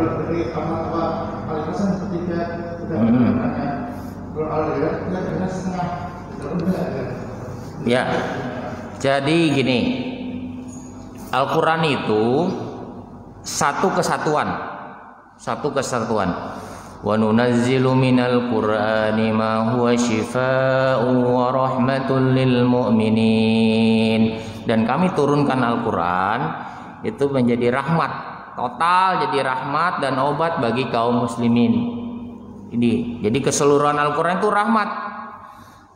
dari apa alasan ketika kita menggunakannya beralih kita setengah ya. Jadi gini, Al-Quran itu satu kesatuan. Wa nunazzilu minal Qur'ani ma huwa shifaa'un wa rahmatul lil mu'minin. Dan kami turunkan Al-Quran itu menjadi rahmat, total jadi rahmat dan obat bagi kaum muslimin. Ini jadi keseluruhan Al-Quran itu rahmat,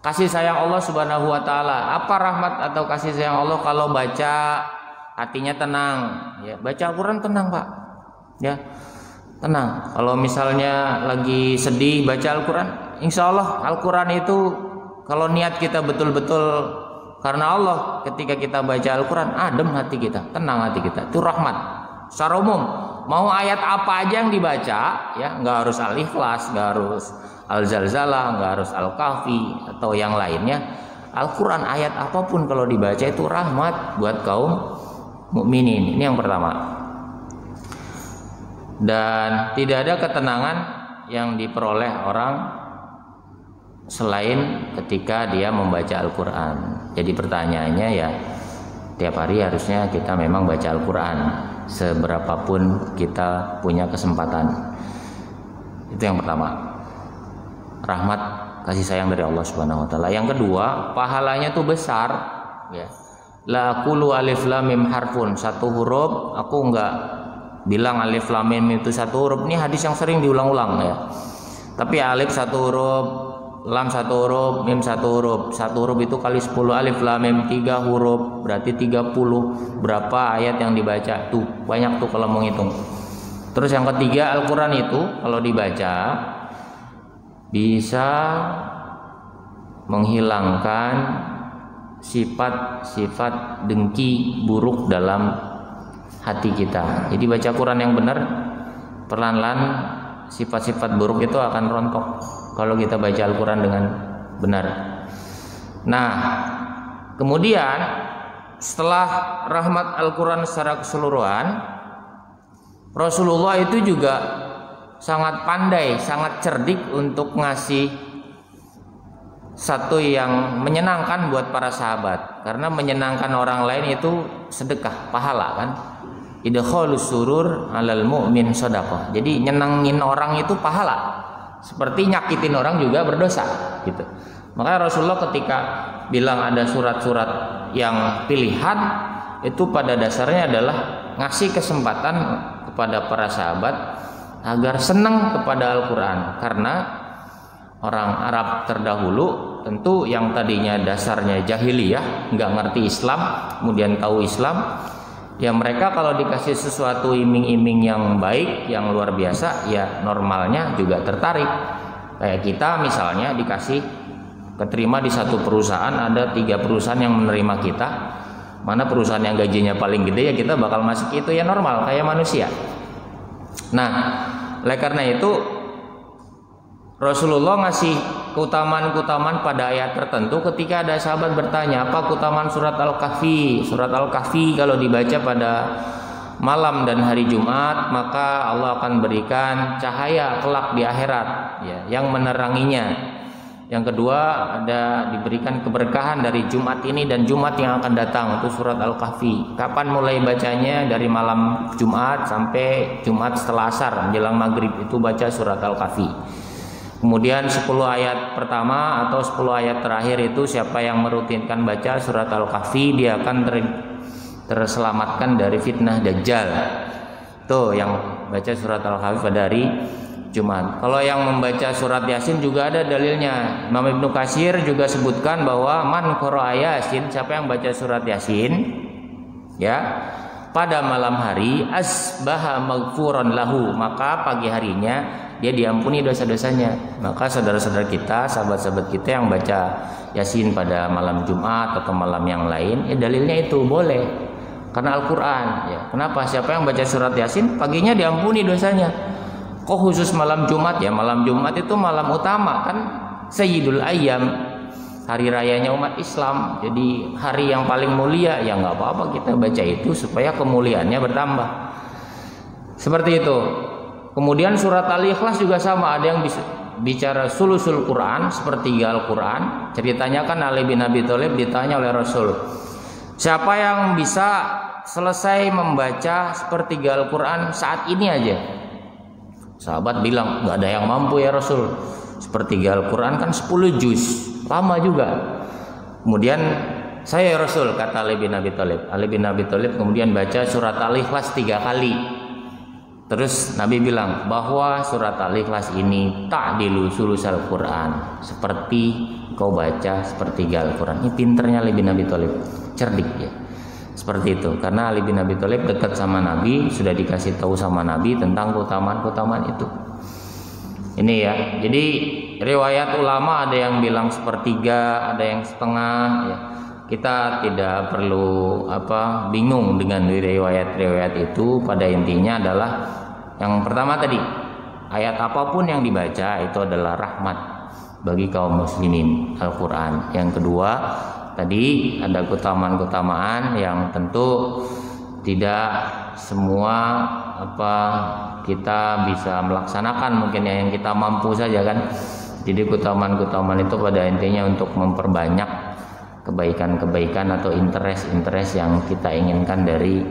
kasih sayang Allah Subhanahu wa taala. Apa rahmat atau kasih sayang Allah? Kalau baca hatinya tenang, ya. Baca Al-Quran tenang, Pak. Ya. Tenang. Kalau misalnya lagi sedih baca Al-Quran, insya Allah Al-Quran itu kalau niat kita betul-betul karena Allah, ketika kita baca Al-Quran adem hati kita, tenang hati kita, itu rahmat. Secara umum, mau ayat apa aja yang dibaca, ya, nggak harus Al-Ikhlas, nggak harus Al-Zalzalah, nggak harus Al-Kahfi atau yang lainnya. Al-Quran ayat apapun kalau dibaca itu rahmat buat kaum mukminin. Ini yang pertama. Dan tidak ada ketenangan yang diperoleh orang selain ketika dia membaca Al-Quran. Jadi pertanyaannya ya, tiap hari harusnya kita memang baca Al-Quran, seberapapun kita punya kesempatan. Itu yang pertama, rahmat kasih sayang dari Allah Subhanahu wa taala. Yang kedua, pahalanya tuh besar, ya. La aqulu alif lam mim harfun, satu huruf. Aku enggak bilang alif lam mim itu satu huruf. Ini hadis yang sering diulang-ulang, ya. Tapi alif satu huruf, lam satu huruf, mim satu huruf. Satu huruf itu kali 10, alif lam mim 3 huruf, berarti 30. Berapa ayat yang dibaca? Tuh, banyak tuh kalau mau ngitung. Terus yang ketiga, Al-Quran itu kalau dibaca bisa menghilangkan sifat-sifat dengki buruk dalam hati kita. Jadi baca Quran yang benar, perlahan-lahan sifat-sifat buruk itu akan rontok kalau kita baca Al-Quran dengan benar. Nah, kemudian setelah rahmat Al-Quran secara keseluruhan, Rasulullah itu juga sangat pandai, sangat cerdik untuk ngasih satu yang menyenangkan buat para sahabat. Karena menyenangkan orang lain itu sedekah, pahala kan. Idkhalus surur alal mu'min shadaqah. Jadi nyenangin orang itu pahala. Seperti nyakitin orang juga berdosa, gitu. Makanya Rasulullah ketika bilang ada surat-surat yang pilihan, itu pada dasarnya adalah ngasih kesempatan kepada para sahabat agar senang kepada Al-Quran. Karena orang Arab terdahulu tentu yang tadinya dasarnya jahiliyah, nggak ngerti Islam, kemudian tahu Islam, ya mereka kalau dikasih sesuatu iming-iming yang baik, yang luar biasa, ya normalnya juga tertarik. Kayak kita misalnya dikasih keterima di satu perusahaan, ada 3 perusahaan yang menerima kita, mana perusahaan yang gajinya paling gede ya kita bakal masuk itu, ya normal kayak manusia. Nah, oleh karena itu Rasulullah ngasih keutamaan-keutamaan pada ayat tertentu. Ketika ada sahabat bertanya, apa keutamaan surat Al-Kahfi? Surat Al-Kahfi kalau dibaca pada malam dan hari Jumat, maka Allah akan berikan cahaya kelak di akhirat, ya, yang meneranginya. Yang kedua, ada diberikan keberkahan dari Jumat ini dan Jumat yang akan datang. Itu surat Al-Kahfi. Kapan mulai bacanya? Dari malam Jumat sampai Jumat setelah asar menjelang maghrib, itu baca surat Al-Kahfi. Kemudian 10 ayat pertama atau 10 ayat terakhir itu siapa yang merutinkan baca surat Al-Kahfi, dia akan terselamatkan dari fitnah Dajjal. Tuh yang baca surat Al-Kahfi pada hari Jumat. Kalau yang membaca surat Yasin juga ada dalilnya. Imam Ibnu Katsir juga sebutkan bahwa man qara'a Yasin, siapa yang baca surat Yasin, ya, pada malam hari asbaha maghfuran lahu, maka pagi harinya dia diampuni dosa-dosanya. Maka saudara-saudara kita, sahabat-sahabat kita yang baca Yasin pada malam Jumat atau malam yang lain, ya dalilnya itu boleh karena Al-Quran, ya. Kenapa? Siapa yang baca surat Yasin paginya diampuni dosanya. Kok khusus malam Jumat? Ya malam Jumat itu malam utama kan, Sayyidul Ayyam, hari rayanya umat Islam, jadi hari yang paling mulia. Ya nggak apa-apa kita baca itu supaya kemuliaannya bertambah. Seperti itu. Kemudian surat Al-Ikhlas juga sama, ada yang bicara sulusul Quran, sepertiga Al-Quran. Ceritanya kan Ali bin Abi Thalib ditanya oleh Rasul, siapa yang bisa selesai membaca sepertiga Al-Quran saat ini aja? Sahabat bilang, nggak ada yang mampu ya Rasul. Sepertiga Al-Quran kan 10 juz, lama juga. Kemudian saya ya Rasul, kata Ali bin Abi Thalib. Ali bin Abi Thalib kemudian baca surat Al-Ikhlas 3 kali. Terus Nabi bilang bahwa surat Al-Ikhlas ini ta'dilu sulusal Quran, seperti kau baca sepertiga Al-Quran. Ini pinternya Ali bin Abi Thalib, cerdik ya. Seperti itu, karena Ali bin Abi Thalib dekat sama Nabi, sudah dikasih tahu sama Nabi tentang keutamaan-keutamaan itu. Ini ya, jadi riwayat ulama ada yang bilang sepertiga, ada yang setengah ya. Kita tidak perlu bingung dengan riwayat-riwayat itu. Pada intinya adalah yang pertama tadi, ayat apapun yang dibaca itu adalah rahmat bagi kaum muslimin, Al-Quran. Yang kedua, tadi ada keutamaan-keutamaan yang tentu tidak semua kita bisa melaksanakan, mungkin yang kita mampu saja kan. Jadi keutamaan-keutamaan itu pada intinya untuk memperbanyak kebaikan-kebaikan atau interest yang kita inginkan dari,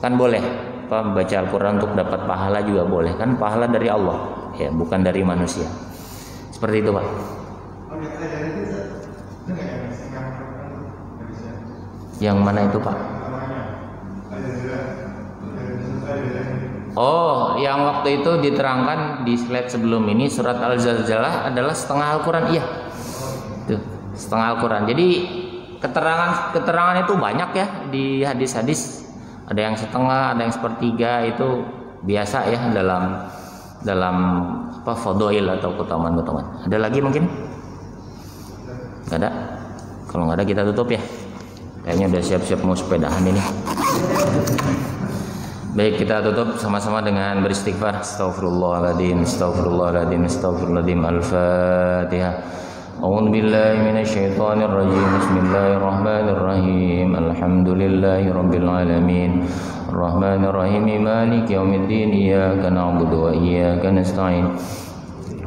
kan boleh baca Al-Quran untuk dapat pahala juga boleh, kan pahala dari Allah ya, bukan dari manusia. Seperti itu Pak. Yang mana itu Pak? Oh, yang waktu itu diterangkan di slide sebelum ini, surat Al-Zalzalah adalah setengah Al-Quran. Iya, tuh, setengah Al-Quran. Jadi keterangan itu banyak ya di hadis-hadis. Ada yang setengah, ada yang sepertiga, itu biasa ya dalam fadhail atau keutamaan-keutamaan. Ada lagi mungkin? Gak ada? Kalau nggak ada kita tutup ya. Kayaknya udah siap-siap mau sepedahan ini. Baik, kita tutup sama-sama dengan beristighfar. Astaghfirullahaladzim, astaghfirullahaladzim, astaghfirullahaladzim. Al-Fatihah. A'udzu billahi minasyaitonir rajim. Bismillahirrahmanirrahim. Alhamdulillahirabbil alamin. Arrahmanir rahim. Maliki yaumiddin. Iyyaka na'budu wa iyyaka nasta'in.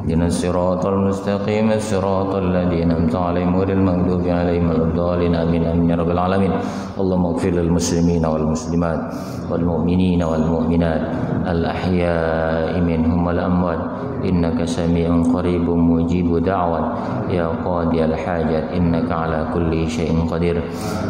Ihdinas siratal mustaqim, siratal ladzina an'amta 'alaihim ghairil maghdubi 'alaihim waladdallin. Amin amin ya rabbal alamin. Allahumma ighfir lil muslimina wal muslimat wal mu'minina wal mu'minat al ahya'i minhum wal amwat innaka sami'un qaribun mujibud da'wat ya qadiyal hajat innaka 'ala kulli syai'in qadir.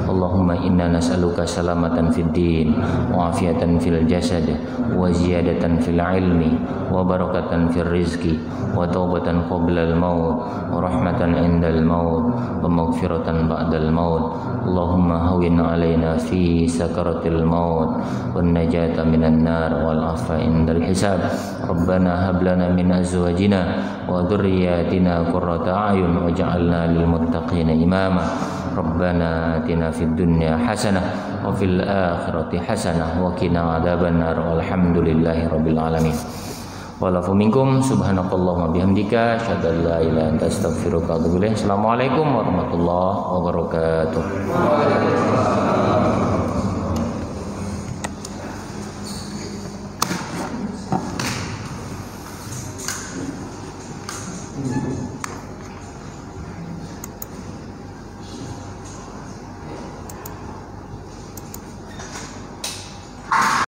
Allahumma inna nas'aluka salamatan fid din wa afiatan fil jasad wa ziyadatan fil ilmi wa barakatan fil rizqi wa taubatan qoblal maut wa rahmatan indal maut wa maghfiratan ba'dal maut. Allahumma hawwin alaina fi sakaratil maut wan najata minan nar wal afa indal hisab. Rabbana hab lana min azwajina wa dhurriyyatina qurrata a'yun waj'alna lil muttaqina imama. Rabbana atina fid dunya hasanah wa fil akhirati hasanah wa qina adzabannar. Walhamdulillahi rabbil alamin. Walafu minkum subhanakallahumma bihamdika asyhadu an la ilaha illa anta astaghfiruka wa atubu ilaik. Assalamualaikum warahmatullahi wabarakatuh.